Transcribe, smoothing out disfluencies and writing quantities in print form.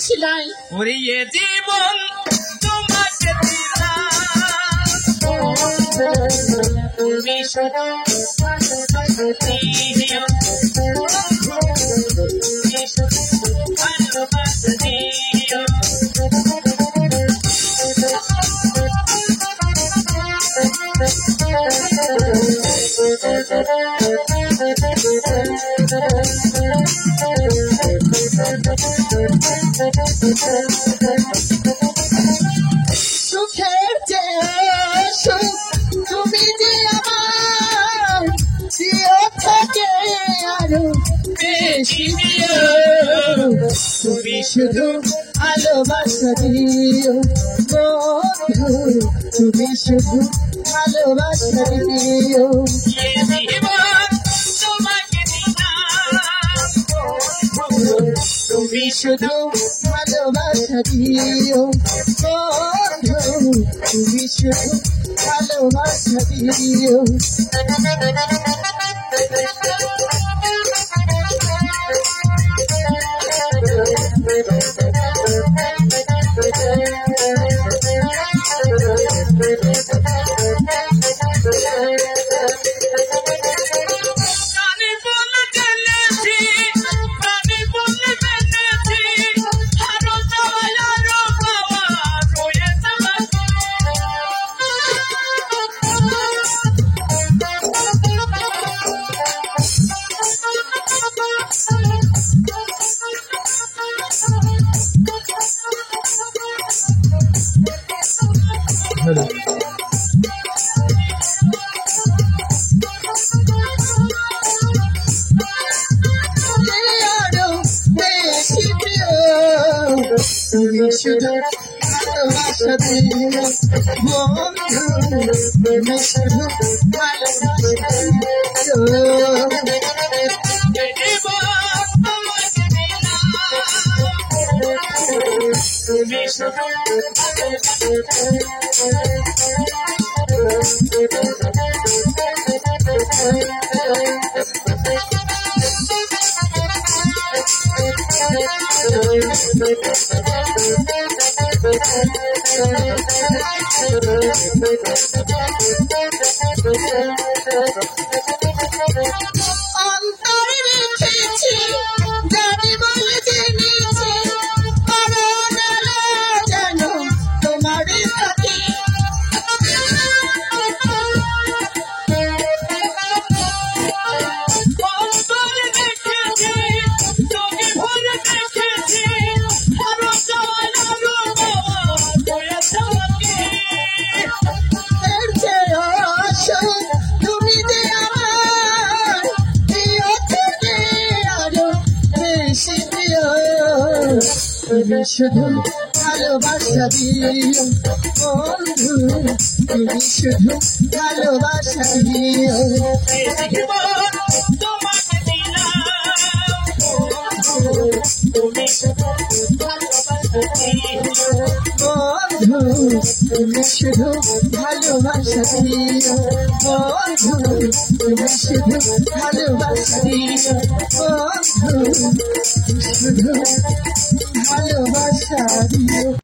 ছিলাই ওরে এ জীবন তোমাকে দিলাম তুমি শুধু দিও তুমি শুধু ভালোবাসা দিও সুখের যে সুখ তুমি যে আমার দিও থেকে আরো বেশি দিও তুমি শুধু ভালোবাসা দিও বন্ধু তুমি শুধু ভালোবাসা দিও এ জীবন তোমাকে দিলাম তুমি শুধু ভালোবাসা দিও বন্ধু তুমি শুধু ভালোবাসা দিও প্রাণী বলে জেনেছি প্রাণী বলে জেনেছি আরো চাওয়া আরো পাওয়া রয়েছে বাকি আরো বেশি দিও তুমি শুধু ভালোবাসা দিও বন্ধু তুমি শুধু ভালোবাসা দিও এ জীবন তোমাকে দিলাম তুমি শুধু অন্তরে রেখেছি জানি বলে জেনেছি করোনা জানো তোমারই সাথে অন্তরে দেখেছি চোখে ভরে দেখেছি আরো চাওয়া আরো পাওয়া রয়েছে বাকি এর চেয়ে অসুখ তুমি যে আমার প্রিয় থেকে আরো বেশি প্রিয় তুমি শুধু ভালোবাসা দিও বন্ধু তুমি শুধু ভালোবাসা দিও এ জীবন তোমাকে দিলাম তুমি শুধু ভালোবাসা দিও বন্ধু তুমি শুধু ভালোবাসা দিও বন্ধু তুমি শুধু ভালোবাসা দিও বন্ধু শুধু ভালোবাসা দিও